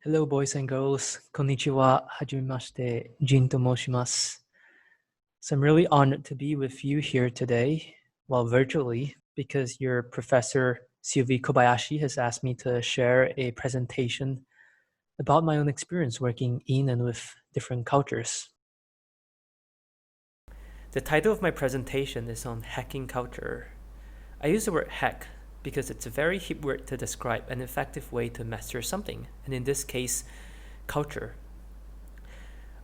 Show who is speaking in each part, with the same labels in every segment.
Speaker 1: Hello, boys and girls. Konnichiwa. Hajimemashite. Jin to moshimasu. So I'm really honored to be with you here today, well, virtually, because your professor, Sylvie Kobayashi, has asked me to share a presentation about my own experience working in and with different cultures. The title of my presentation is on hacking culture. I use the word hack because it's a very hip word to describe an effective way to master something, and in this case, culture.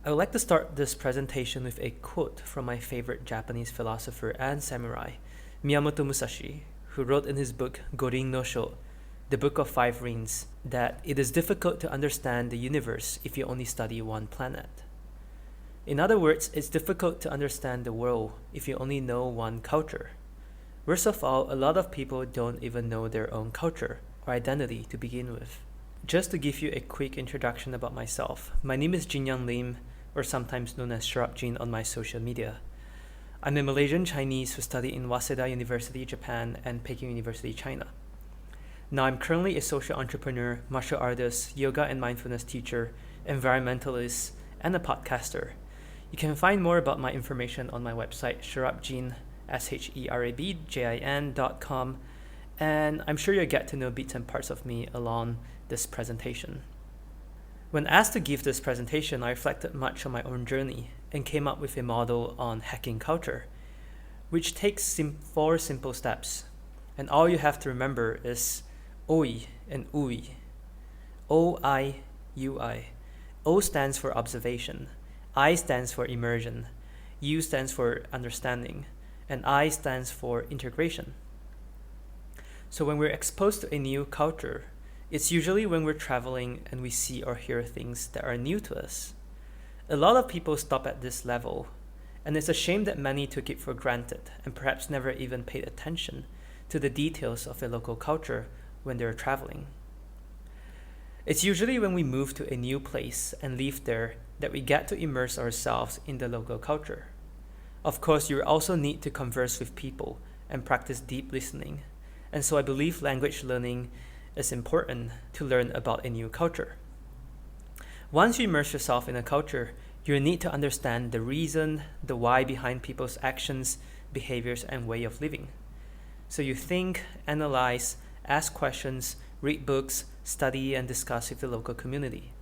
Speaker 1: I would like to start this presentation with a quote from my favorite Japanese philosopher and samurai, Miyamoto Musashi, who wrote in his book Gorin no Sho, the Book of Five Rings, that it is difficult to understand the universe if you only study one planet. In other words, it's difficult to understand the world if you only know one culture. Worst of all, a lot of people don't even know their own culture or identity to begin with. Just to give you a quick introduction about myself, my name is Jinyoung Lim, or sometimes known as Sharp Jin on my social media. I'm a Malaysian Chinese who studied in Waseda University, Japan, and Peking University, China. Now I'm currently a social entrepreneur, martial artist, yoga and mindfulness teacher, environmentalist, and a podcaster. You can find more about my information on my website, sherabjin.com, and I'm sure you'll get to know bits and parts of me along this presentation. When asked to give this presentation, I reflected much on my own journey and came up with a model on hacking culture, which takes 4 simple steps. And all you have to remember is OI and UI. O-I-U-I. O stands for observation, I stands for immersion, U stands for understanding, and I stands for integration. So when we're exposed to a new culture, it's usually when we're traveling and we see or hear things that are new to us. A lot of people stop at this level, and it's a shame that many took it for granted and perhaps never even paid attention to the details of a local culture when they're traveling. It's usually when we move to a new place and live there that we get to immerse ourselves in the local culture. Of course, you also need to converse with people and practice deep listening, and so I believe language learning is important to learn about a new culture. Once you immerse yourself in a culture, you need to understand the reason, the why behind people's actions, behaviors, and way of living. So you think, analyze, ask questions, read books, study, and discuss with the local community.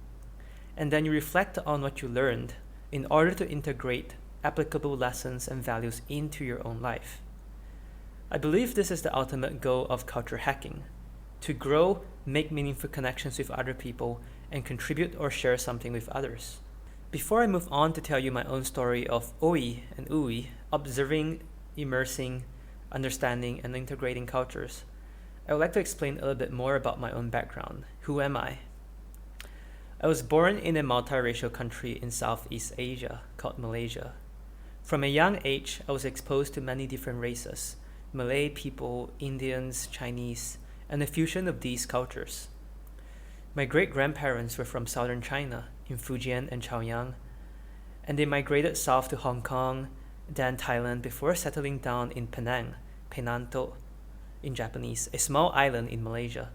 Speaker 1: And then you reflect on what you learned in order to integrate applicable lessons and values into your own life. I believe this is the ultimate goal of culture hacking: to grow, make meaningful connections with other people, and contribute or share something with others. Before I move on to tell you my own story of OI and UI, observing, immersing, understanding, and integrating cultures, I would like to explain a little bit more about my own background. Who am I? I was born in a multiracial country in Southeast Asia called Malaysia. From a young age, I was exposed to many different races: Malay people, Indians, Chinese, and a fusion of these cultures. My great-grandparents were from southern China, in Fujian and Chaoyang, and they migrated south to Hong Kong, then Thailand, before settling down in Penang, Penanto in Japanese, a small island in Malaysia.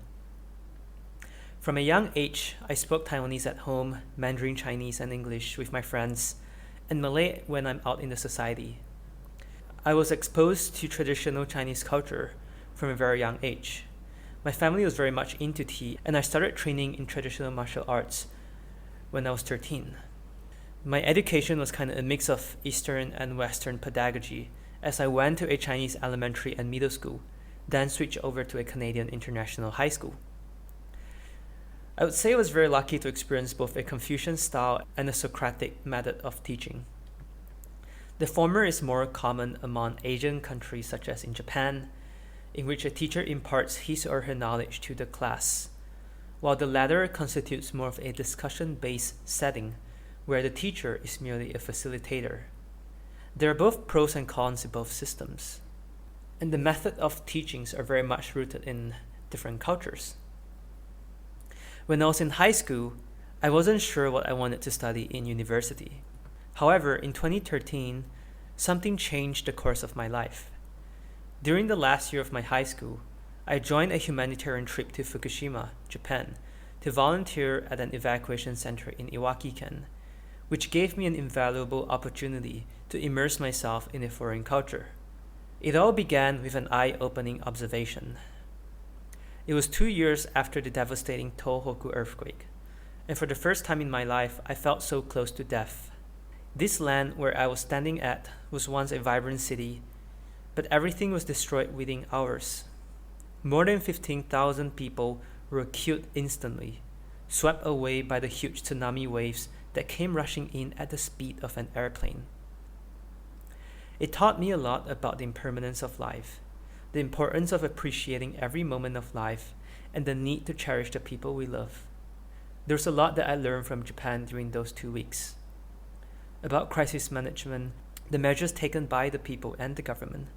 Speaker 1: From a young age, I spoke Taiwanese at home, Mandarin Chinese and English with my friends, and Malay when I'm out in the society. I was exposed to traditional Chinese culture from a very young age. My family was very much into tea, and I started training in traditional martial arts when I was 13. My education was kind of a mix of Eastern and Western pedagogy, as I went to a Chinese elementary and middle school, then switched over to a Canadian international high school. I would say I was very lucky to experience both a Confucian style and a Socratic method of teaching. The former is more common among Asian countries such as in Japan, in which a teacher imparts his or her knowledge to the class, while the latter constitutes more of a discussion-based setting where the teacher is merely a facilitator. There are both pros and cons in both systems, and the method of teachings are very much rooted in different cultures. When I was in high school, I wasn't sure what I wanted to study in university. However, in 2013, something changed the course of my life. During the last year of my high school, I joined a humanitarian trip to Fukushima, Japan, to volunteer at an evacuation center in Iwaki-ken, which gave me an invaluable opportunity to immerse myself in a foreign culture. It all began with an eye-opening observation. It was 2 years after the devastating Tohoku earthquake, and for the first time in my life, I felt so close to death. This land where I was standing at was once a vibrant city, but everything was destroyed within hours. More than 15,000 people were killed instantly, swept away by the huge tsunami waves that came rushing in at the speed of an airplane. It taught me a lot about the impermanence of life, the importance of appreciating every moment of life, and the need to cherish the people we love. There's a lot that I learned from Japan during those 2 weeks. About crisis management, the measures taken by the people and the government.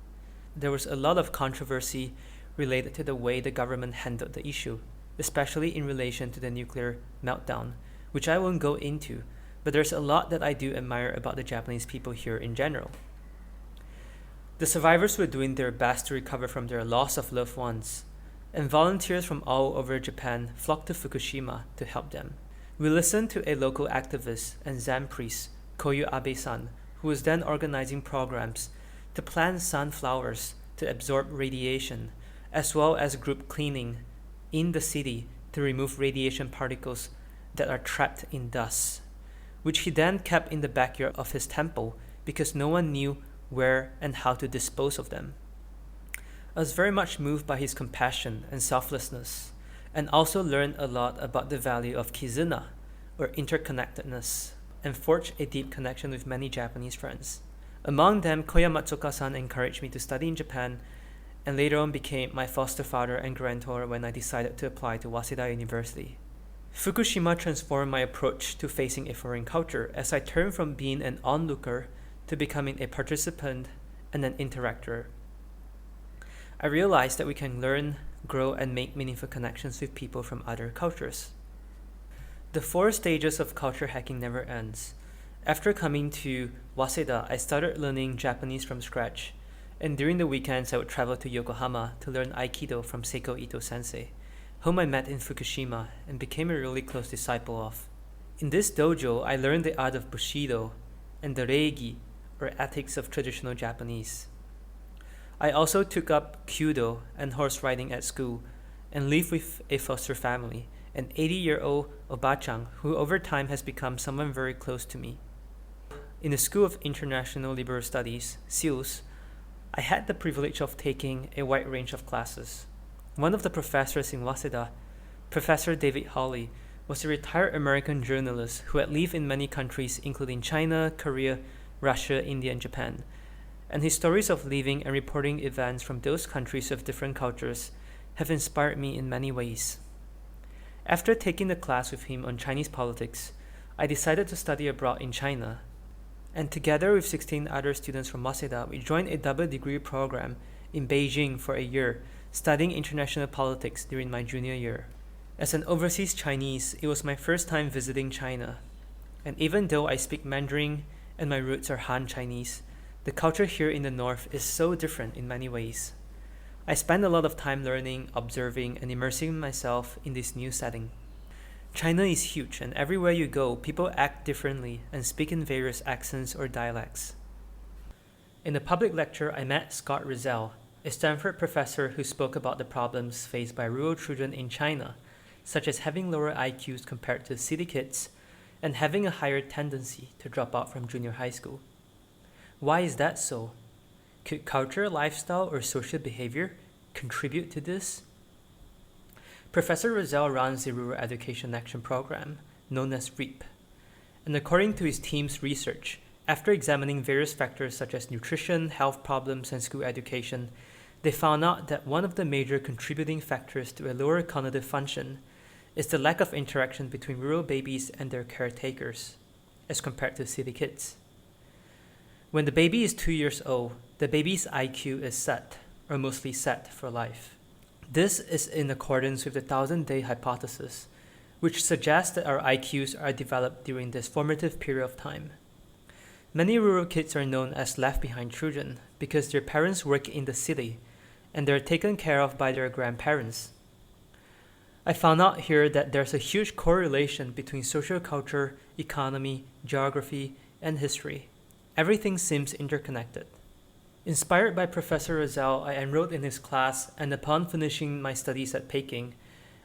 Speaker 1: There was a lot of controversy related to the way the government handled the issue, especially in relation to the nuclear meltdown, which I won't go into, but there's a lot that I do admire about the Japanese people here in general. The survivors were doing their best to recover from their loss of loved ones, and volunteers from all over Japan flocked to Fukushima to help them. We listened to a local activist and Zen priest, Koyu Abe-san, who was then organizing programs to plant sunflowers to absorb radiation, as well as group cleaning in the city to remove radiation particles that are trapped in dust, which he then kept in the backyard of his temple because no one knew where and how to dispose of them. I was very much moved by his compassion and selflessness, and also learned a lot about the value of kizuna, or interconnectedness, and forged a deep connection with many Japanese friends. Among them, Koya Matsuoka-san encouraged me to study in Japan, and later on became my foster father and guarantor when I decided to apply to Waseda University. Fukushima transformed my approach to facing a foreign culture as I turned from being an onlooker to becoming a participant and an interactor. I realized that we can learn, grow, and make meaningful connections with people from other cultures. The 4 stages of culture hacking never ends. After coming to Waseda, I started learning Japanese from scratch, and during the weekends I would travel to Yokohama to learn Aikido from Seiko Ito Sensei, whom I met in Fukushima and became a really close disciple of. In this dojo, I learned the art of Bushido and the Reigi, or ethics of traditional Japanese. I also took up Kyudo and horse riding at school and lived with a foster family, an 80-year-old Obachang who over time has become someone very close to me. In the School of International Liberal Studies, SILS, I had the privilege of taking a wide range of classes. One of the professors in Waseda, Professor David Hawley, was a retired American journalist who had lived in many countries including China, Korea, Russia, India, and Japan, and his stories of living and reporting events from those countries of different cultures have inspired me in many ways. After taking the class with him on Chinese politics, I decided to study abroad in China, and together with 16 other students from Waseda, we joined a double degree program in Beijing for a year, studying international politics during my junior year. As an overseas Chinese, it was my first time visiting China, and even though I speak Mandarin and my roots are Han Chinese, the culture here in the north is so different in many ways. I spend a lot of time learning, observing, and immersing myself in this new setting. China is huge, and everywhere you go, people act differently and speak in various accents or dialects. In a public lecture, I met Scott Rizal, a Stanford professor who spoke about the problems faced by rural children in China, such as having lower IQs compared to city kids, and having a higher tendency to drop out from junior high school. Why is that so? Could culture, lifestyle, or social behavior contribute to this? Professor Rizal runs the Rural Education Action Program, known as REAP, and according to his team's research, after examining various factors such as nutrition, health problems, and school education, they found out that one of the major contributing factors to a lower cognitive function is the lack of interaction between rural babies and their caretakers, as compared to city kids. When the baby is 2 years old, the baby's IQ is set, or mostly set, for life. This is in accordance with the 1,000-day hypothesis, which suggests that our IQs are developed during this formative period of time. Many rural kids are known as left-behind children because their parents work in the city and they're taken care of by their grandparents. I found out here that there's a huge correlation between social culture, economy, geography, and history. Everything seems interconnected. Inspired by Professor Rosell, I enrolled in his class, and upon finishing my studies at Peking,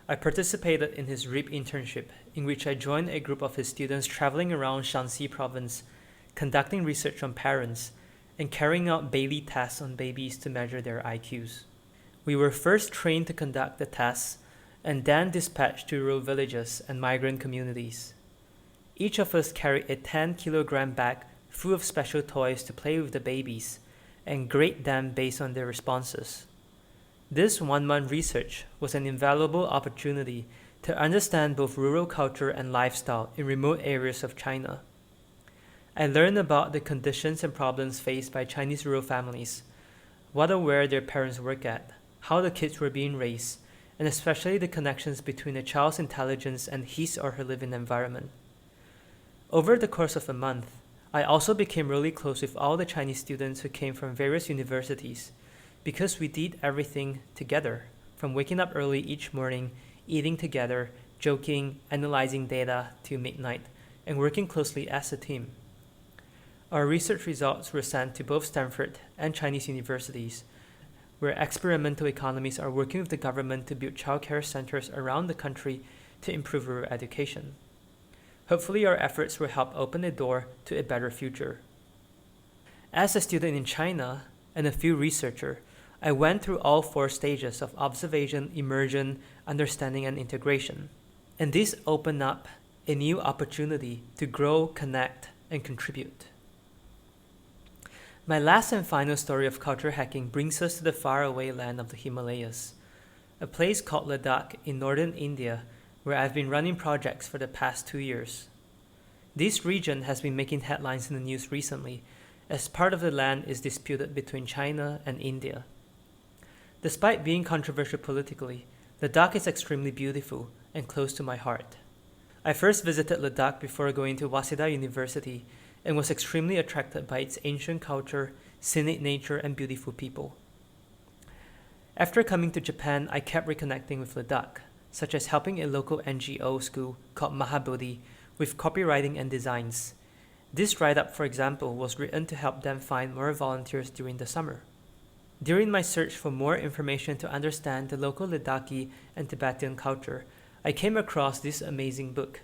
Speaker 1: I participated in his REAP internship, in which I joined a group of his students traveling around Shanxi province, conducting research on parents, and carrying out Bailey tests on babies to measure their IQs. We were first trained to conduct the tests, and then dispatched to rural villages and migrant communities. Each of us carried a 10-kilogram bag full of special toys to play with the babies and grade them based on their responses. This one-month research was an invaluable opportunity to understand both rural culture and lifestyle in remote areas of China. I learned about the conditions and problems faced by Chinese rural families, what or where their parents work at, how the kids were being raised, and especially the connections between a child's intelligence and his or her living environment. Over the course of a month, I also became really close with all the Chinese students who came from various universities, because we did everything together, from waking up early each morning, eating together, joking, analyzing data till midnight, and working closely as a team. Our research results were sent to both Stanford and Chinese universities, where experimental economies are working with the government to build childcare centers around the country to improve rural education. Hopefully, our efforts will help open a door to a better future. As a student in China and a field researcher, I went through all 4 stages of observation, immersion, understanding, and integration. And this opened up a new opportunity to grow, connect, and contribute. My last and final story of culture hacking brings us to the faraway land of the Himalayas, a place called Ladakh in northern India, where I've been running projects for the past 2 years. This region has been making headlines in the news recently, as part of the land is disputed between China and India. Despite being controversial politically, Ladakh is extremely beautiful and close to my heart. I first visited Ladakh before going to Waseda University and was extremely attracted by its ancient culture, scenic nature, and beautiful people. After coming to Japan, I kept reconnecting with Ladakh, such as helping a local NGO school called Mahabodhi with copywriting and designs. This write-up, for example, was written to help them find more volunteers during the summer. During my search for more information to understand the local Ladakhi and Tibetan culture, I came across this amazing book,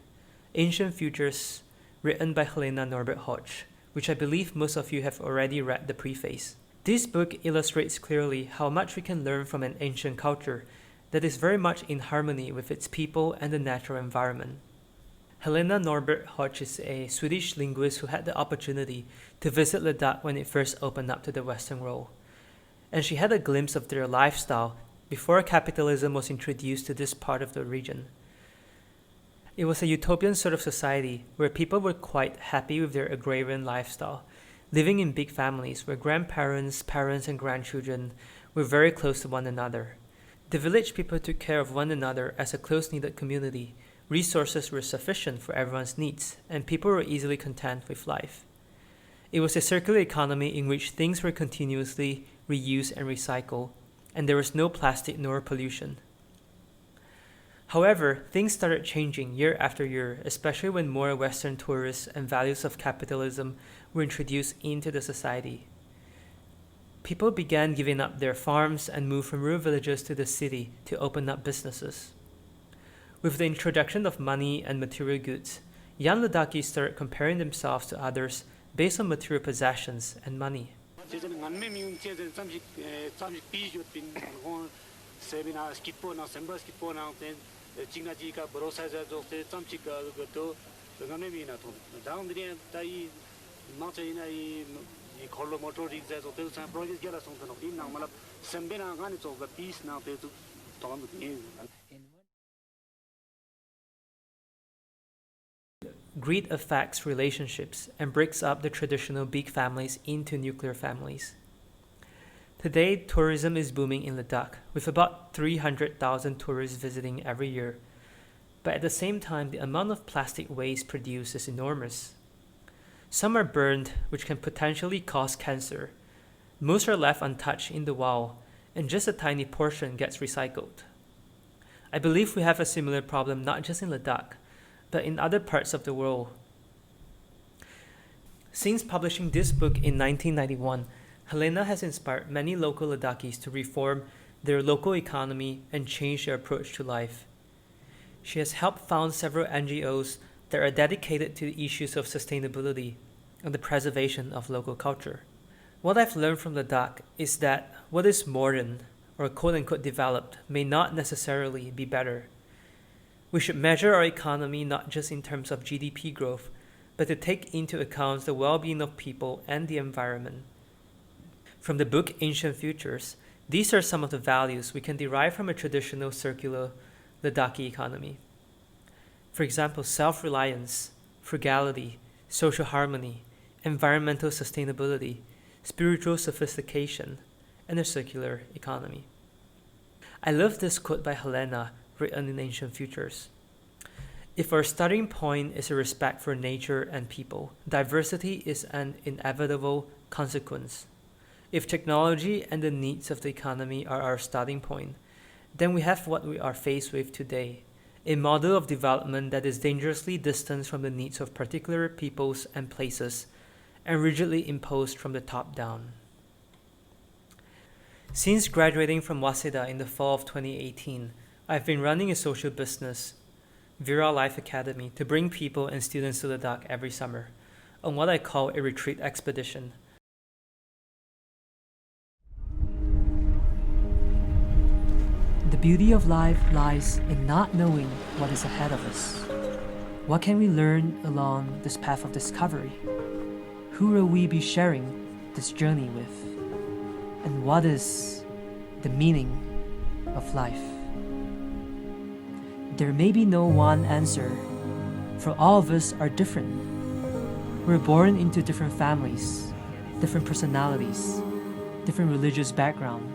Speaker 1: Ancient Futures, written by Helena Norbert Hodge, which I believe most of you have already read the preface. This book illustrates clearly how much we can learn from an ancient culture that is very much in harmony with its people and the natural environment. Helena Norbert Hodge is a Swedish linguist who had the opportunity to visit Ladakh when it first opened up to the Western world. And she had a glimpse of their lifestyle before capitalism was introduced to this part of the region. It was a utopian sort of society where people were quite happy with their agrarian lifestyle, living in big families where grandparents, parents, and grandchildren were very close to one another. The village people took care of one another as a close-knit community. Resources were sufficient for everyone's needs, and people were easily content with life. It was a circular economy in which things were continuously reused and recycled, and there was no plastic nor pollution. However, things started changing year after year, especially when more Western tourists and values of capitalism were introduced into the society. People began giving up their farms and moved from rural villages to the city to open up businesses. With the introduction of money and material goods, young Ladakhis started comparing themselves to others based on material possessions and money. Greed affects relationships and breaks up the traditional big families into nuclear families. Today, tourism is booming in Ladakh, with about 300,000 tourists visiting every year. But at the same time, the amount of plastic waste produced is enormous. Some are burned, which can potentially cause cancer. Most are left untouched in the wild, and just a tiny portion gets recycled. I believe we have a similar problem not just in Ladakh, but in other parts of the world. Since publishing this book in 1991, Helena has inspired many local Ladakhis to reform their local economy and change their approach to life. She has helped found several NGOs that are dedicated to the issues of sustainability and the preservation of local culture. What I've learned from Ladakh is that what is modern or quote-unquote developed may not necessarily be better. We should measure our economy not just in terms of GDP growth, but to take into account the well-being of people and the environment. From the book Ancient Futures, these are some of the values we can derive from a traditional circular Ladakhi economy. For example, self-reliance, frugality, social harmony, environmental sustainability, spiritual sophistication, and a circular economy. I love this quote by Helena written in Ancient Futures. If our starting point is a respect for nature and people, diversity is an inevitable consequence. If technology and the needs of the economy are our starting point, then we have what we are faced with today, a model of development that is dangerously distant from the needs of particular peoples and places, and rigidly imposed from the top down. Since graduating from Waseda in the fall of 2018, I've been running a social business, Vira Life Academy, to bring people and students to Ladakh every summer on what I call a retreat expedition. The beauty of life lies in not knowing what is ahead of us. What can we learn along this path of discovery? Who will we be sharing this journey with? And what is the meaning of life? There may be no one answer, for all of us are different. We're born into different families, different personalities, different religious background,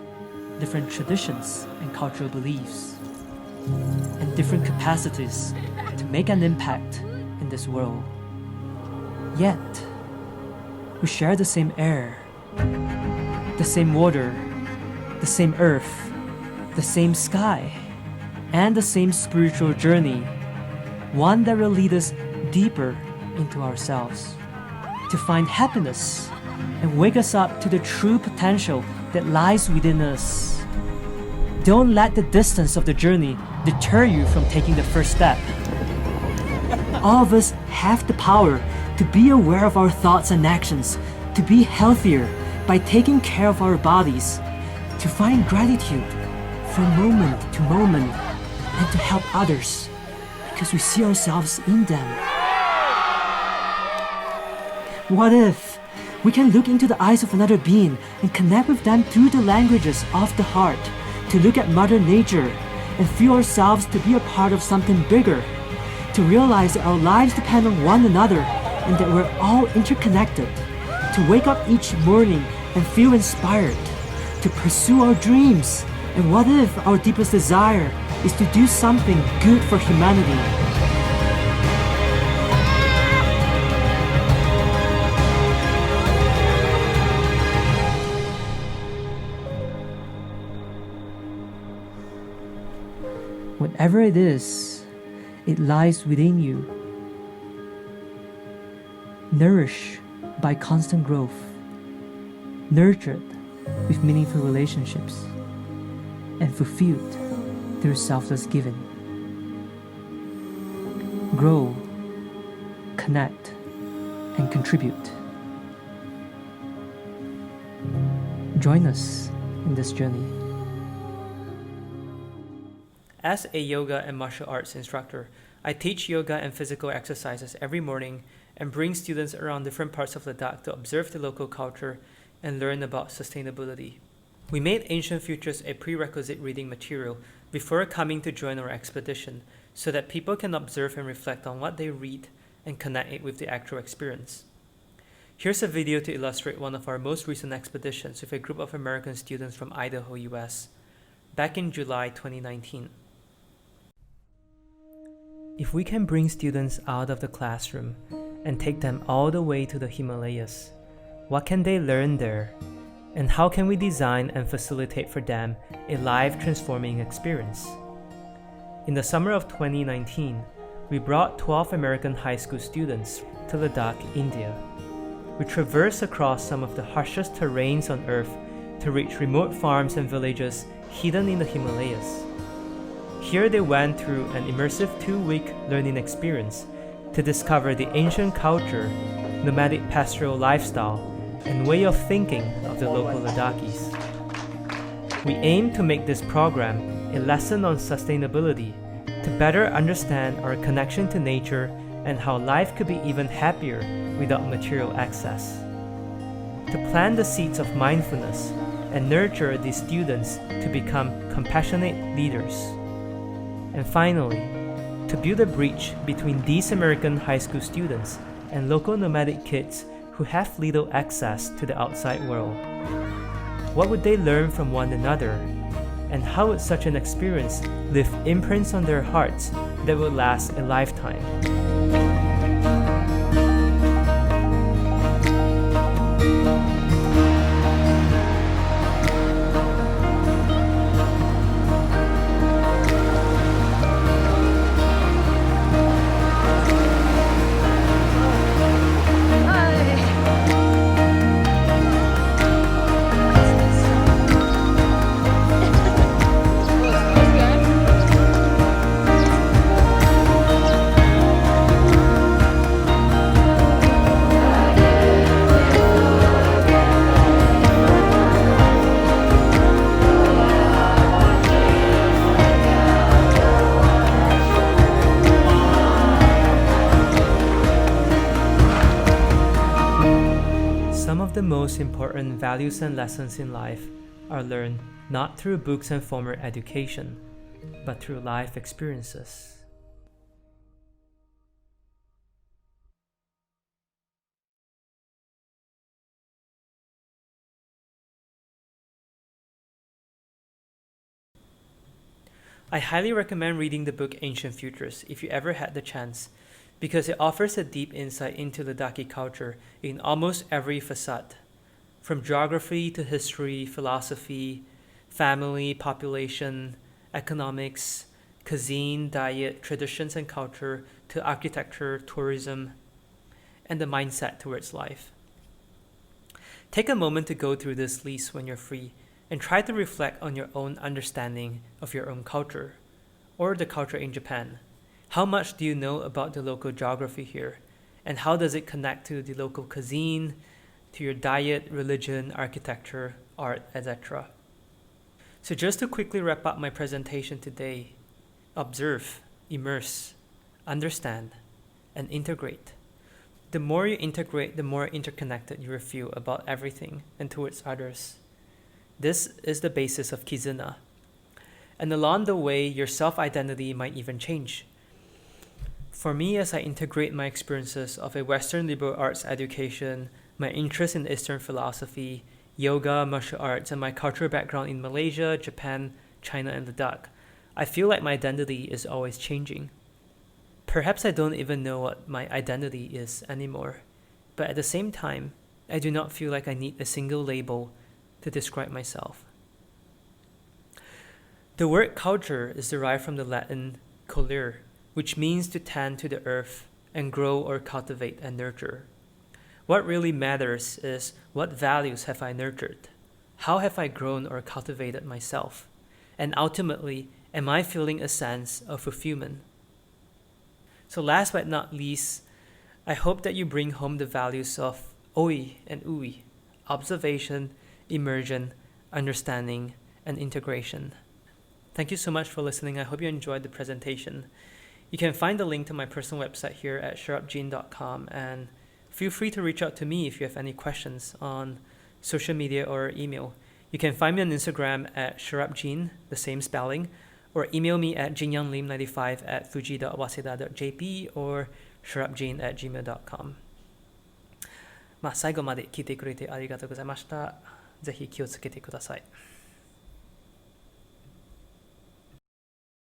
Speaker 1: different traditions and cultural beliefs, and different capacities to make an impact in this world. Yet, we share the same air, the same water, the same earth, the same sky, and the same spiritual journey, one that will lead us deeper into ourselves, to find happiness and wake us up to the true potential that lies within us. Don't let the distance of the journey deter you from taking the first step. All of us have the power to be aware of our thoughts and actions, to be healthier by taking care of our bodies, to find gratitude from moment to moment, and to help others because we see ourselves in them. What if we can look into the eyes of another being and connect with them through the languages of the heart, to look at Mother Nature and feel ourselves to be a part of something bigger, to realize that our lives depend on one another and that we're all interconnected, to wake up each morning and feel inspired, to pursue our dreams. And what if our deepest desire is to do something good for humanity? Whatever it is, it lies within you. Nourished by constant growth, nurtured with meaningful relationships, and fulfilled through selfless giving. Grow, connect, and contribute. Join us in this journey. As a yoga and martial arts instructor, I teach yoga and physical exercises every morning and bring students around different parts of Ladakh to observe the local culture and learn about sustainability. We made Ancient Futures a prerequisite reading material before coming to join our expedition so that people can observe and reflect on what they read and connect it with the actual experience. Here's a video to illustrate one of our most recent expeditions with a group of American students from Idaho, US, back in July 2019. If we can bring students out of the classroom and take them all the way to the Himalayas, what can they learn there? And how can we design and facilitate for them a life-transforming experience? In the summer of 2019, we brought 12 American high school students to Ladakh, India. We traversed across some of the harshest terrains on Earth to reach remote farms and villages hidden in the Himalayas. Here they went through an immersive 2-week learning experience to discover the ancient culture, nomadic pastoral lifestyle, and way of thinking of the local Ladakhis. We aim to make this program a lesson on sustainability to better understand our connection to nature and how life could be even happier without material access. To plant the seeds of mindfulness and nurture these students to become compassionate leaders. And finally, to build a bridge between these American high school students and local nomadic kids who have little access to the outside world. What would they learn from one another? And how would such an experience leave imprints on their hearts that would last a lifetime? Some of the most important values and lessons in life are learned not through books and formal education, but through life experiences. I highly recommend reading the book Ancient Futures if you ever had the chance, because it offers a deep insight into Ladakhi culture in almost every facet, from geography to history, philosophy, family, population, economics, cuisine, diet, traditions and culture, to architecture, tourism, and the mindset towards life. Take a moment to go through this list when you're free and try to reflect on your own understanding of your own culture, or the culture in Japan. How much do you know about the local geography here? And how does it connect to the local cuisine, to your diet, religion, architecture, art, etc.? So just to quickly wrap up my presentation today, observe, immerse, understand, and integrate. The more you integrate, the more interconnected you will feel about everything and towards others. This is the basis of Kizuna. And along the way, your self-identity might even change. For me, as I integrate my experiences of a Western liberal arts education, my interest in Eastern philosophy, yoga, martial arts, and my cultural background in Malaysia, Japan, China, and Ladakh, I feel like my identity is always changing. Perhaps I don't even know what my identity is anymore, but at the same time, I do not feel like I need a single label to describe myself. The word culture is derived from the Latin colere, which means to tend to the earth and grow or cultivate and nurture. What really matters is what values have I nurtured? How have I grown or cultivated myself? And ultimately, am I feeling a sense of fulfillment? So last but not least, I hope that you bring home the values of OI and UI, observation, immersion, understanding, and integration. Thank you so much for listening. I hope you enjoyed the presentation. You can find the link to my personal website here at sharupjean.com, and feel free to reach out to me if you have any questions on social media or email. You can find me on Instagram at sharupjean, the same spelling, or email me at jinyanlim95@fuji.waseda.jp or sharupjean@gmail.com. 最後まで聞いてくれてありがとうございました。ぜひ気をつけてください。